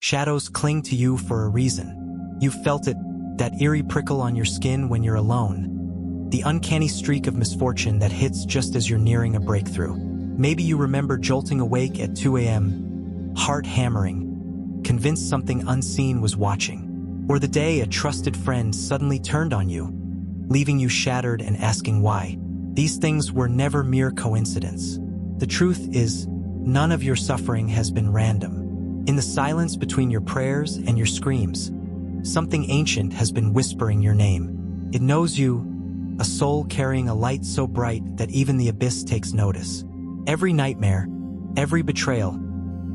Shadows cling to you for a reason. You've felt it, that eerie prickle on your skin when you're alone. The uncanny streak of misfortune that hits just as you're nearing a breakthrough. Maybe you remember jolting awake at 2 a.m., heart hammering, convinced something unseen was watching. Or the day a trusted friend suddenly turned on you, leaving you shattered and asking why. These things were never mere coincidence. The truth is, none of your suffering has been random. In the silence between your prayers and your screams, something ancient has been whispering your name. It knows you, a soul carrying a light so bright that even the abyss takes notice. Every nightmare, every betrayal,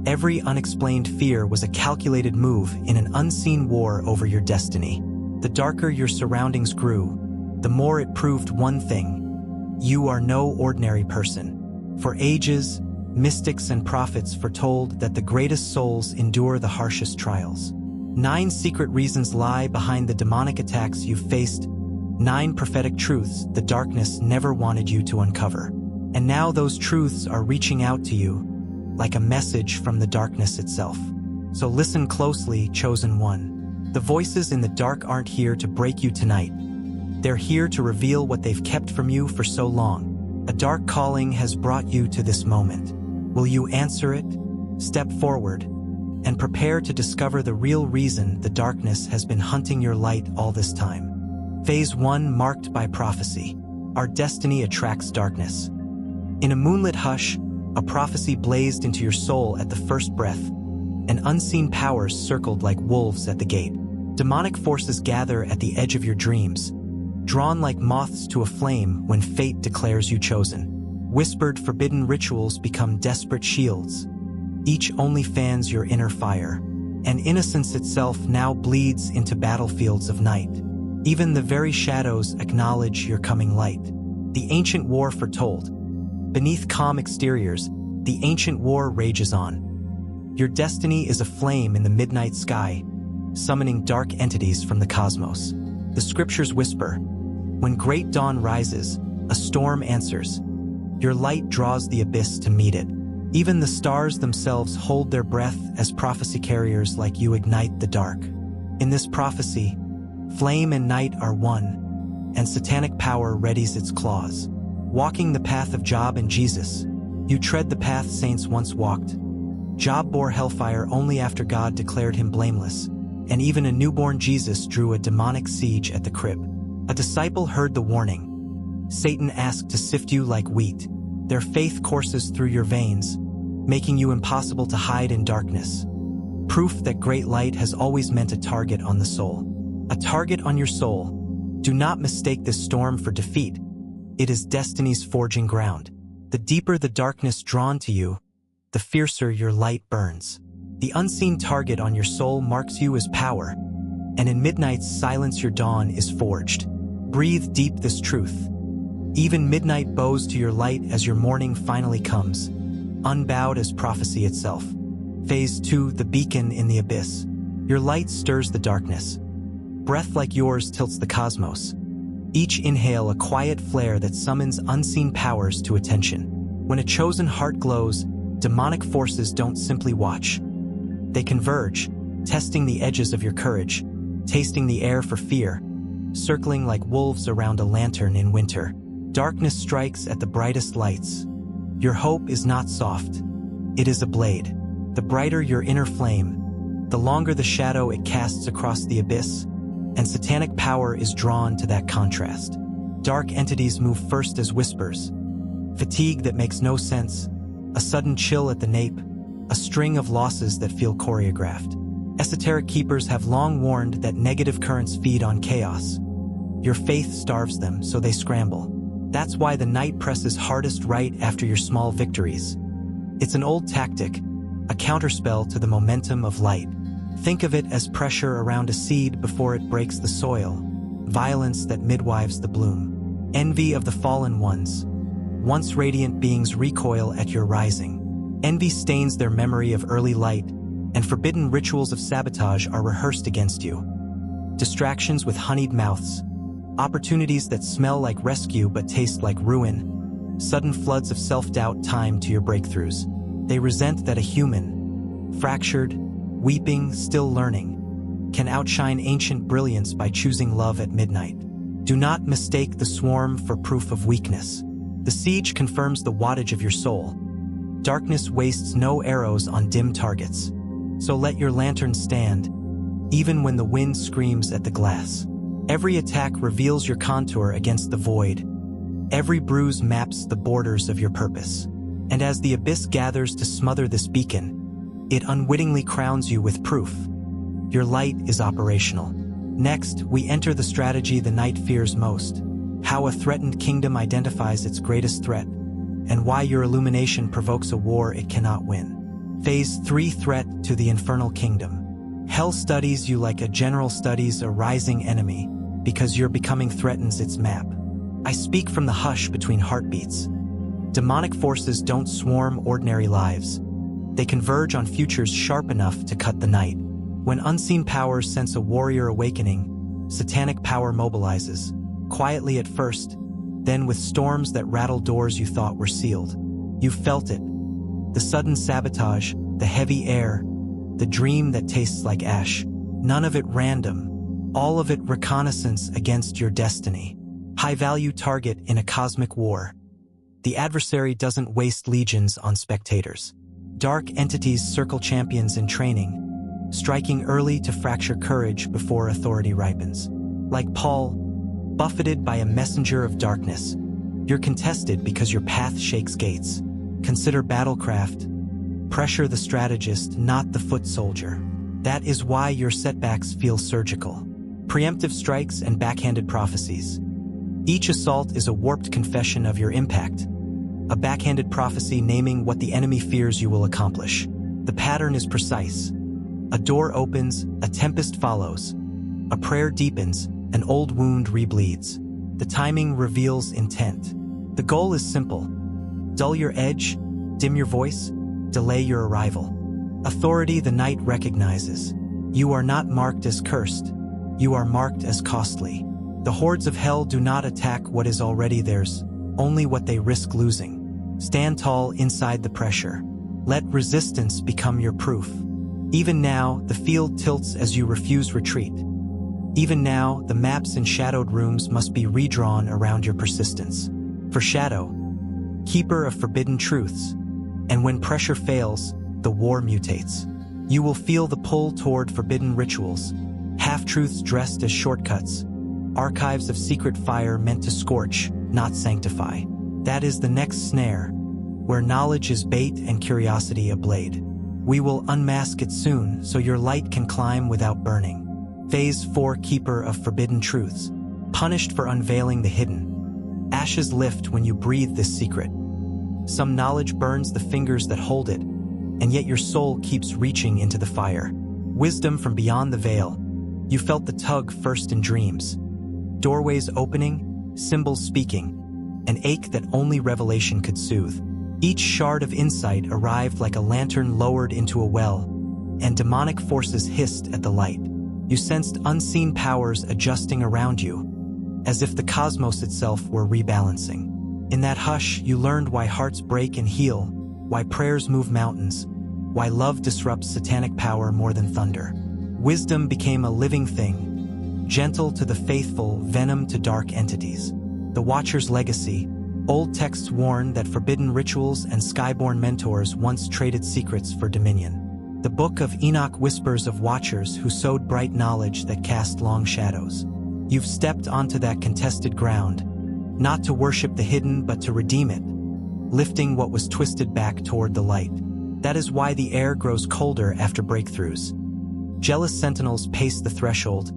every unexplained fear was a calculated move in an unseen war over your destiny. The darker your surroundings grew, the more it proved one thing: you are no ordinary person. For ages, mystics and prophets foretold that the greatest souls endure the harshest trials. 9 secret reasons lie behind the demonic attacks you've faced, 9 prophetic truths the darkness never wanted you to uncover. And now those truths are reaching out to you, like a message from the darkness itself. So listen closely, chosen one. The voices in the dark aren't here to break you tonight. They're here to reveal what they've kept from you for so long. A dark calling has brought you to this moment. Will you answer it? Step forward and prepare to discover the real reason the darkness has been hunting your light all this time. Phase 1, marked by prophecy. Our destiny attracts darkness. In a moonlit hush, a prophecy blazed into your soul at the first breath, and unseen powers circled like wolves at the gate. Demonic forces gather at the edge of your dreams, drawn like moths to a flame when fate declares you chosen. Whispered forbidden rituals become desperate shields. Each only fans your inner fire, and innocence itself now bleeds into battlefields of night. Even the very shadows acknowledge your coming light. The ancient war foretold. Beneath calm exteriors, the ancient war rages on. Your destiny is a flame in the midnight sky, summoning dark entities from the cosmos. The scriptures whisper, when great dawn rises, a storm answers. Your light draws the abyss to meet it. Even the stars themselves hold their breath as prophecy carriers like you ignite the dark. In this prophecy, flame and night are one, and satanic power readies its claws. Walking the path of Job and Jesus, you tread the path saints once walked. Job bore hellfire only after God declared him blameless, and even a newborn Jesus drew a demonic siege at the crib. A disciple heard the warning. Satan asked to sift you like wheat. Their faith courses through your veins, making you impossible to hide in darkness. Proof that great light has always meant a target on the soul. A target on your soul. Do not mistake this storm for defeat. It is destiny's forging ground. The deeper the darkness drawn to you, the fiercer your light burns. The unseen target on your soul marks you as power, and in midnight's silence your dawn is forged. Breathe deep this truth. Even midnight bows to your light as your morning finally comes, unbowed as prophecy itself. Phase 2, the beacon in the abyss. Your light stirs the darkness. Breath like yours tilts the cosmos. Each inhale a quiet flare that summons unseen powers to attention. When a chosen heart glows, demonic forces don't simply watch. They converge, testing the edges of your courage, tasting the air for fear, circling like wolves around a lantern in winter. Darkness strikes at the brightest lights. Your hope is not soft. It is a blade. The brighter your inner flame, the longer the shadow it casts across the abyss, and satanic power is drawn to that contrast. Dark entities move first as whispers. Fatigue that makes no sense, a sudden chill at the nape, a string of losses that feel choreographed. Esoteric keepers have long warned that negative currents feed on chaos. Your faith starves them, so they scramble. That's why the night presses hardest right after your small victories. It's an old tactic, a counterspell to the momentum of light. Think of it as pressure around a seed before it breaks the soil, violence that midwives the bloom. Envy of the fallen ones. Once radiant beings recoil at your rising. Envy stains their memory of early light, and forbidden rituals of sabotage are rehearsed against you. Distractions with honeyed mouths. Opportunities that smell like rescue but taste like ruin. Sudden floods of self-doubt timed to your breakthroughs. They resent that a human, fractured, weeping, still learning, can outshine ancient brilliance by choosing love at midnight. Do not mistake the swarm for proof of weakness. The siege confirms the wattage of your soul. Darkness wastes no arrows on dim targets. So let your lantern stand, even when the wind screams at the glass. Every attack reveals your contour against the void. Every bruise maps the borders of your purpose. And as the abyss gathers to smother this beacon, it unwittingly crowns you with proof. Your light is operational. Next, we enter the strategy the night fears most, how a threatened kingdom identifies its greatest threat, and why your illumination provokes a war it cannot win. Phase 3: Threat to the Infernal Kingdom. Hell studies you like a general studies a rising enemy, because your becoming threatens its map. I speak from the hush between heartbeats. Demonic forces don't swarm ordinary lives. They converge on futures sharp enough to cut the night. When unseen powers sense a warrior awakening, satanic power mobilizes, quietly at first, then with storms that rattle doors you thought were sealed. You felt it. The sudden sabotage, the heavy air, the dream that tastes like ash. None of it random, all of it reconnaissance against your destiny. High-value target in a cosmic war. The adversary doesn't waste legions on spectators. Dark entities circle champions in training, striking early to fracture courage before authority ripens. Like Paul, buffeted by a messenger of darkness, you're contested because your path shakes gates. Consider battlecraft. Pressure the strategist, not the foot soldier. That is why your setbacks feel surgical. Preemptive strikes and backhanded prophecies. Each assault is a warped confession of your impact, a backhanded prophecy naming what the enemy fears you will accomplish. The pattern is precise. A door opens, a tempest follows. A prayer deepens, an old wound rebleeds. The timing reveals intent. The goal is simple. Dull your edge, dim your voice, delay your arrival. Authority the night recognizes. You are not marked as cursed. You are marked as costly. The hordes of hell do not attack what is already theirs, only what they risk losing. Stand tall inside the pressure. Let resistance become your proof. Even now, the field tilts as you refuse retreat. Even now, the maps in shadowed rooms must be redrawn around your persistence. For Shadow, keeper of forbidden truths, and when pressure fails, the war mutates. You will feel the pull toward forbidden rituals, half-truths dressed as shortcuts, archives of secret fire meant to scorch, not sanctify. That is the next snare, where knowledge is bait and curiosity a blade. We will unmask it soon so your light can climb without burning. Phase 4: Keeper of Forbidden Truths. Punished for unveiling the hidden. Ashes lift when you breathe this secret. Some knowledge burns the fingers that hold it, and yet your soul keeps reaching into the fire. Wisdom from beyond the veil. You felt the tug first in dreams. Doorways opening, symbols speaking, an ache that only revelation could soothe. Each shard of insight arrived like a lantern lowered into a well, and demonic forces hissed at the light. You sensed unseen powers adjusting around you, as if the cosmos itself were rebalancing. In that hush, you learned why hearts break and heal, why prayers move mountains, why love disrupts satanic power more than thunder. Wisdom became a living thing, gentle to the faithful, venom to dark entities. The Watcher's legacy. Old texts warn that forbidden rituals and skyborn mentors once traded secrets for dominion. The Book of Enoch whispers of watchers who sowed bright knowledge that cast long shadows. You've stepped onto that contested ground, not to worship the hidden but to redeem it, lifting what was twisted back toward the light. That is why the air grows colder after breakthroughs. Jealous sentinels pace the threshold,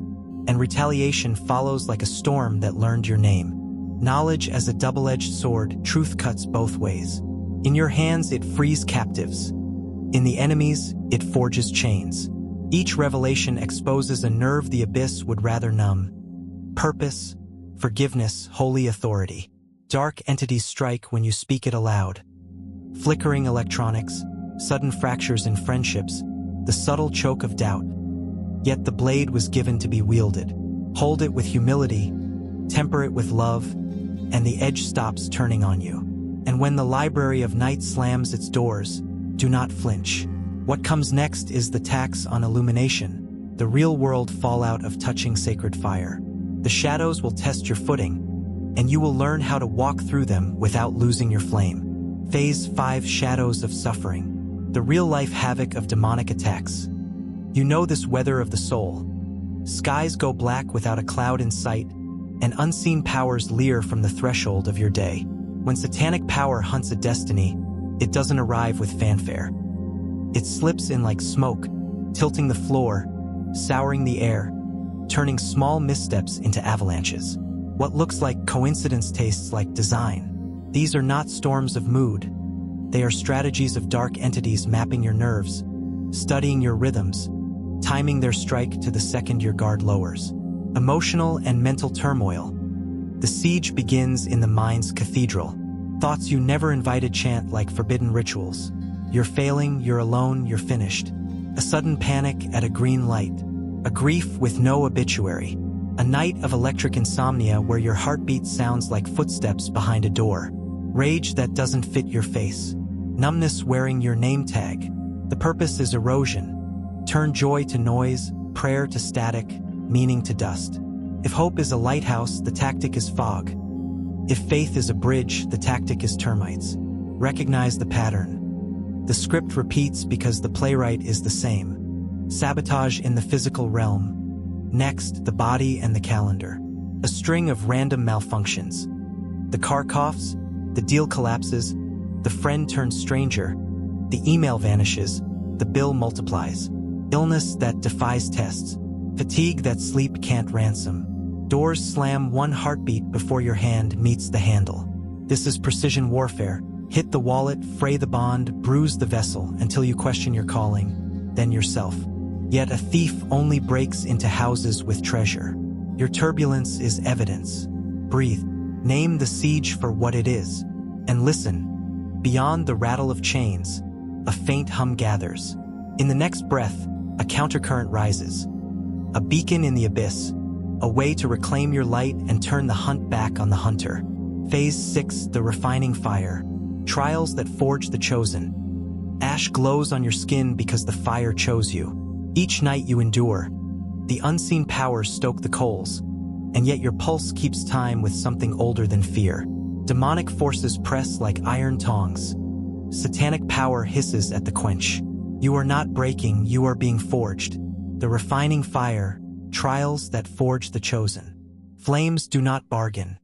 and retaliation follows like a storm that learned your name. Knowledge as a double-edged sword, truth cuts both ways. In your hands it frees captives. In the enemy's, it forges chains. Each revelation exposes a nerve the abyss would rather numb. Purpose, forgiveness, holy authority. Dark entities strike when you speak it aloud. Flickering electronics, sudden fractures in friendships, the subtle choke of doubt. Yet the blade was given to be wielded. Hold it with humility, temper it with love, and the edge stops turning on you. And when the library of night slams its doors, do not flinch. What comes next is the tax on illumination, the real-world fallout of touching sacred fire. The shadows will test your footing, and you will learn how to walk through them without losing your flame. Phase 5: Shadows of Suffering. The real-life havoc of demonic attacks. You know this weather of the soul. Skies go black without a cloud in sight, and unseen powers leer from the threshold of your day. When satanic power hunts a destiny, it doesn't arrive with fanfare. It slips in like smoke, tilting the floor, souring the air, turning small missteps into avalanches. What looks like coincidence tastes like design. These are not storms of mood. They are strategies of dark entities mapping your nerves, studying your rhythms, timing their strike to the second your guard lowers. Emotional and mental turmoil. The siege begins in the mind's cathedral. Thoughts you never invited chant like forbidden rituals. You're failing, you're alone, you're finished. A sudden panic at a green light. A grief with no obituary. A night of electric insomnia where your heartbeat sounds like footsteps behind a door. Rage that doesn't fit your face. Numbness wearing your name tag. The purpose is erosion. Turn joy to noise, prayer to static, meaning to dust. If hope is a lighthouse, the tactic is fog. If faith is a bridge, the tactic is termites. Recognize the pattern. The script repeats because the playwright is the same. Sabotage in the physical realm. Next, the body and the calendar. A string of random malfunctions. The car coughs, the deal collapses, the friend turns stranger, the email vanishes, the bill multiplies. Illness that defies tests. Fatigue that sleep can't ransom. Doors slam one heartbeat before your hand meets the handle. This is precision warfare. Hit the wallet, fray the bond, bruise the vessel until you question your calling, then yourself. Yet a thief only breaks into houses with treasure. Your turbulence is evidence. Breathe. Name the siege for what it is. And listen. Beyond the rattle of chains, a faint hum gathers. In the next breath, a countercurrent rises. A beacon in the abyss, a way to reclaim your light and turn the hunt back on the hunter. Phase 6: The Refining Fire. Trials that forge the chosen. Ash glows on your skin because the fire chose you. Each night you endure. The unseen powers stoke the coals, and yet your pulse keeps time with something older than fear. Demonic forces press like iron tongs. Satanic power hisses at the quench. You are not breaking, you are being forged. The refining fire, trials that forge the chosen. Flames do not bargain.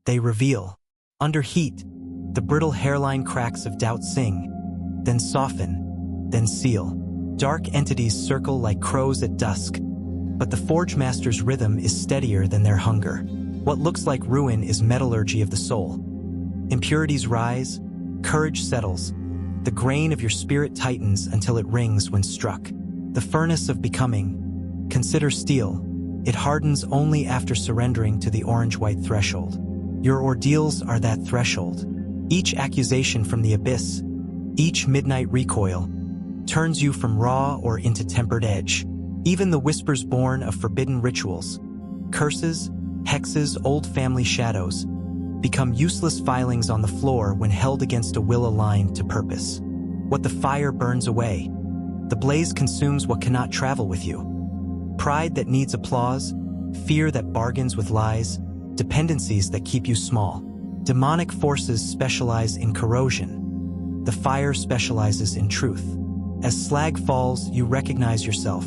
They reveal. Under heat, the brittle hairline cracks of doubt sing, then soften, then seal. Dark entities circle like crows at dusk, but the Forge Master's rhythm is steadier than their hunger. What looks like ruin is metallurgy of the soul. Impurities rise, courage settles. The grain of your spirit tightens until it rings when struck. The furnace of becoming. Consider steel. It hardens only after surrendering to the orange-white threshold. Your ordeals are that threshold. Each accusation from the abyss, each midnight recoil, turns you from raw or into tempered edge. Even the whispers born of forbidden rituals, curses, hexes, old family shadows, become useless filings on the floor when held against a will aligned to purpose. What the fire burns away, the blaze consumes what cannot travel with you. Pride that needs applause, fear that bargains with lies, dependencies that keep you small. Demonic forces specialize in corrosion. The fire specializes in truth. As slag falls, you recognize yourself.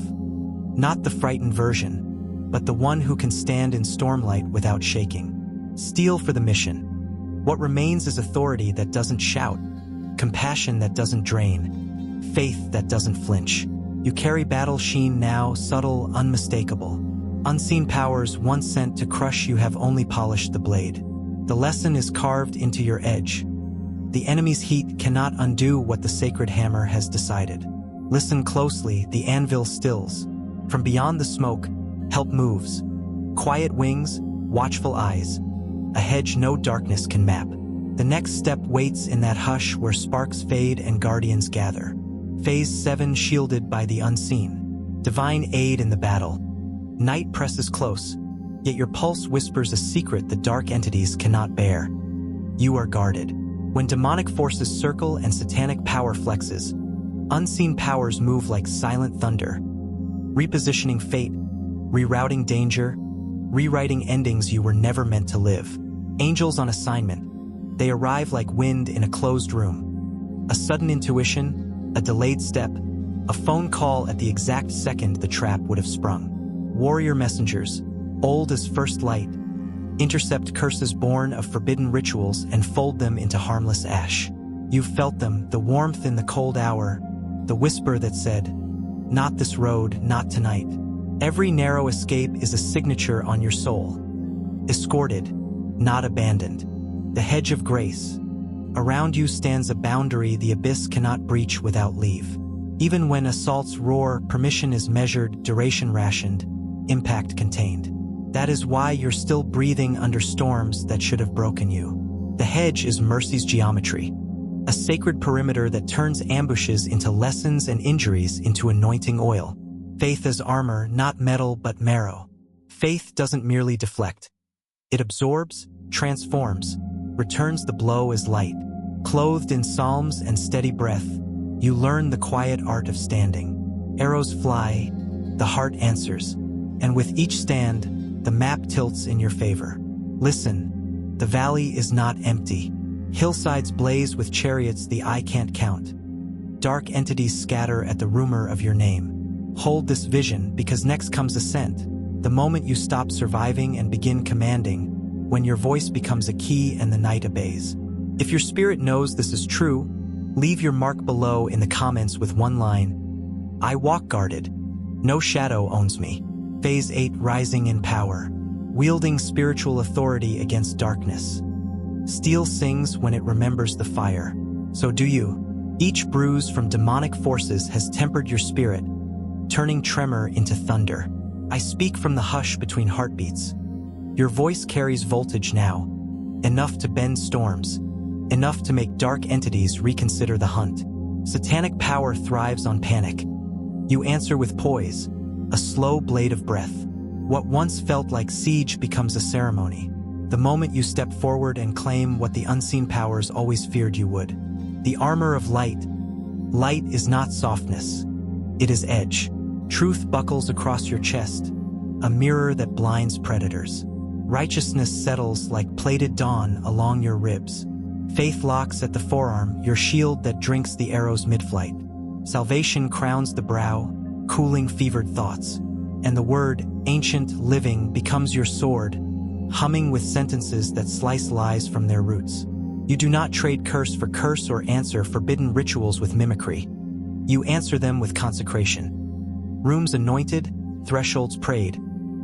Not the frightened version, but the one who can stand in stormlight without shaking. Steel for the mission. What remains is authority that doesn't shout, compassion that doesn't drain, faith that doesn't flinch. You carry battle sheen now, subtle, unmistakable. Unseen powers once sent to crush you have only polished the blade. The lesson is carved into your edge. The enemy's heat cannot undo what the sacred hammer has decided. Listen closely, the anvil stills. From beyond the smoke, help moves. Quiet wings, watchful eyes. A hedge no darkness can map. The next step waits in that hush where sparks fade and guardians gather. Phase 7: Shielded by the unseen. Divine aid in the battle. Night presses close, yet your pulse whispers a secret the dark entities cannot bear. You are guarded. When demonic forces circle and satanic power flexes, Unseen powers move like silent thunder, repositioning fate, rerouting danger, rewriting endings you were never meant to live. Angels on assignment. They arrive like wind in a closed room. A sudden intuition, a delayed step, a phone call at the exact second the trap would have sprung. Warrior messengers, old as first light, intercept curses born of forbidden rituals and fold them into harmless ash. You've felt them, the warmth in the cold hour, the whisper that said, "Not this road, not tonight." Every narrow escape is a signature on your soul. Escorted, not abandoned. The hedge of grace. Around you stands a boundary the abyss cannot breach without leave. Even when assaults roar, permission is measured, duration rationed, impact contained. That is why you're still breathing under storms that should have broken you. The hedge is mercy's geometry, a sacred perimeter that turns ambushes into lessons and injuries into anointing oil. Faith as armor, not metal but marrow. Faith doesn't merely deflect. It absorbs, transforms, returns the blow as light. Clothed in psalms and steady breath, you learn the quiet art of standing. Arrows fly, the heart answers, and with each stand, the map tilts in your favor. Listen, the valley is not empty. Hillsides blaze with chariots the eye can't count. Dark entities scatter at the rumor of your name. Hold this vision, because next comes ascent, the moment you stop surviving and begin commanding, when your voice becomes a key and the night obeys. If your spirit knows this is true, leave your mark below in the comments with one line: I walk guarded. No shadow owns me. Phase 8, rising in power, wielding spiritual authority against darkness. Steel sings when it remembers the fire. So do you. Each bruise from demonic forces has tempered your spirit, turning tremor into thunder. I speak from the hush between heartbeats. Your voice carries voltage now, enough to bend storms, enough to make dark entities reconsider the hunt. Satanic power thrives on panic. You answer with poise, a slow blade of breath. What once felt like siege becomes a ceremony. The moment you step forward and claim what the unseen powers always feared you would. The armor of light. Light is not softness. It is edge. Truth buckles across your chest, a mirror that blinds predators. Righteousness settles like plated dawn along your ribs. Faith locks at the forearm, your shield that drinks the arrows mid-flight. Salvation crowns the brow, cooling fevered thoughts. And the word, ancient, living, becomes your sword, humming with sentences that slice lies from their roots. You do not trade curse for curse or answer forbidden rituals with mimicry. You answer them with consecration. Rooms anointed, thresholds prayed,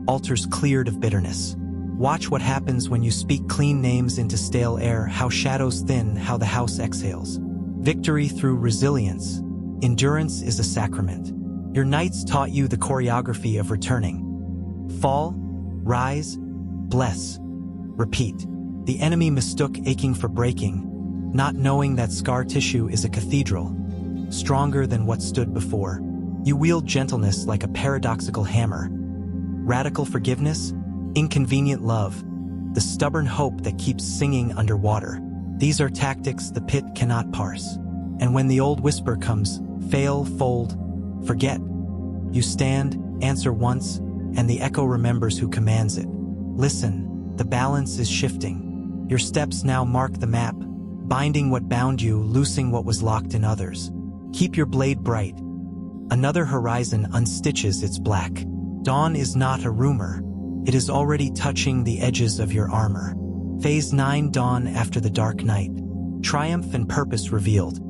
altars cleared of bitterness. Watch what happens when you speak clean names into stale air, how shadows thin, how the house exhales. Victory through resilience. Endurance is a sacrament. Your nights taught you the choreography of returning. Fall, rise, bless, repeat. The enemy mistook aching for breaking, not knowing that scar tissue is a cathedral, stronger than what stood before. You wield gentleness like a paradoxical hammer. Radical forgiveness, inconvenient love, the stubborn hope that keeps singing underwater. These are tactics the pit cannot parse. And when the old whisper comes, fail, fold, forget, you stand, answer once, and the echo remembers who commands it. Listen, the balance is shifting. Your steps now mark the map, binding what bound you, loosing what was locked in others. Keep your blade bright. Another horizon unstitches its black. Dawn is not a rumor. It is already touching the edges of your armor. Phase 9, dawn after the dark night. Triumph and purpose revealed.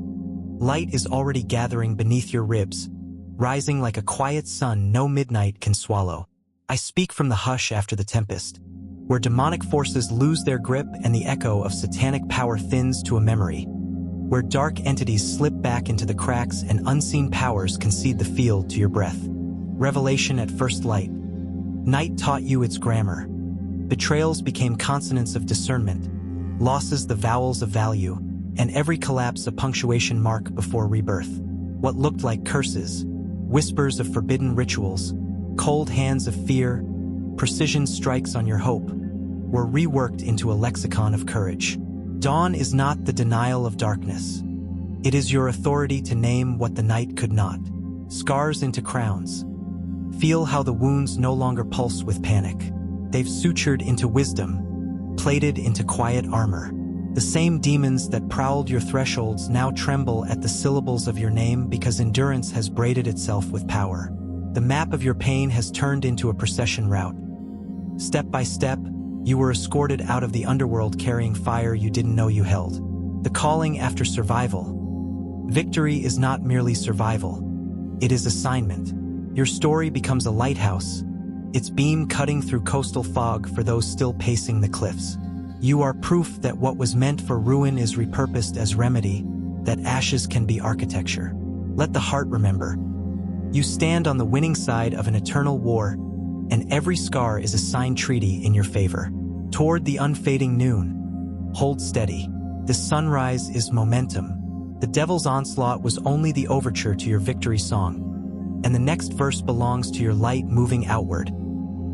Light is already gathering beneath your ribs, rising like a quiet sun no midnight can swallow. I speak from the hush after the tempest, where demonic forces lose their grip and the echo of satanic power thins to a memory, where dark entities slip back into the cracks and unseen powers concede the field to your breath. Revelation at first light. Night taught you its grammar. Betrayals became consonants of discernment, losses the vowels of value, and every collapse a punctuation mark before rebirth. What looked like curses, whispers of forbidden rituals, cold hands of fear, precision strikes on your hope, were reworked into a lexicon of courage. Dawn is not the denial of darkness. It is your authority to name what the night could not. Scars into crowns. Feel how the wounds no longer pulse with panic. They've sutured into wisdom, plated into quiet armor. The same demons that prowled your thresholds now tremble at the syllables of your name because endurance has braided itself with power. The map of your pain has turned into a procession route. Step by step, you were escorted out of the underworld carrying fire you didn't know you held. The calling after survival. Victory is not merely survival. It is assignment. Your story becomes a lighthouse, its beam cutting through coastal fog for those still pacing the cliffs. You are proof that what was meant for ruin is repurposed as remedy, that ashes can be architecture. Let the heart remember. You stand on the winning side of an eternal war, and every scar is a signed treaty in your favor. Toward the unfading noon, hold steady. The sunrise is momentum. The devil's onslaught was only the overture to your victory song, and the next verse belongs to your light moving outward,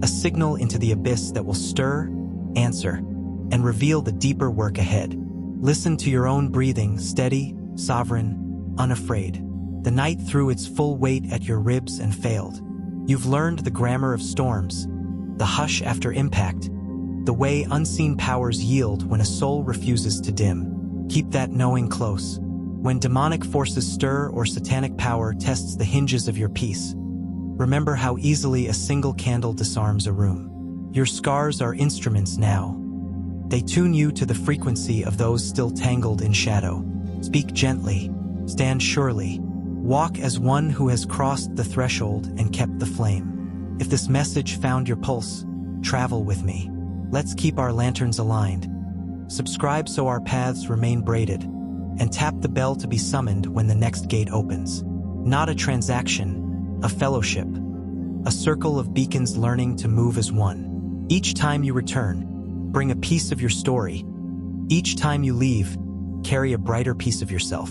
a signal into the abyss that will stir, answer, and reveal the deeper work ahead. Listen to your own breathing, steady, sovereign, unafraid. The night threw its full weight at your ribs and failed. You've learned the grammar of storms, the hush after impact, the way unseen powers yield when a soul refuses to dim. Keep that knowing close. When demonic forces stir or satanic power tests the hinges of your peace, remember how easily a single candle disarms a room. Your scars are instruments now. They tune you to the frequency of those still tangled in shadow. Speak gently, stand surely, walk as one who has crossed the threshold and kept the flame. If this message found your pulse, travel with me. Let's keep our lanterns aligned. Subscribe so our paths remain braided, and tap the bell to be summoned when the next gate opens. Not a transaction, a fellowship, a circle of beacons learning to move as one. Each time you return, bring a piece of your story. Each time you leave, carry a brighter piece of yourself.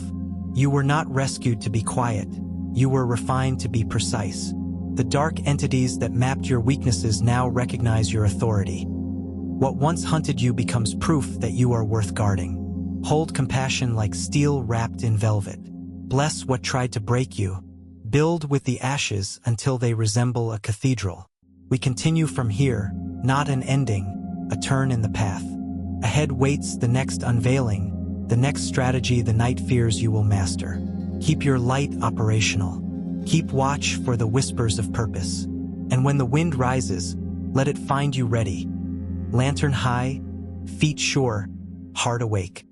You were not rescued to be quiet. You were refined to be precise. The dark entities that mapped your weaknesses now recognize your authority. What once hunted you becomes proof that you are worth guarding. Hold compassion like steel wrapped in velvet. Bless what tried to break you. Build with the ashes until they resemble a cathedral. We continue from here, not an ending, a turn in the path. Ahead waits the next unveiling, the next strategy the night fears you will master. Keep your light operational. Keep watch for the whispers of purpose. And when the wind rises, let it find you ready. Lantern high, feet sure, heart awake.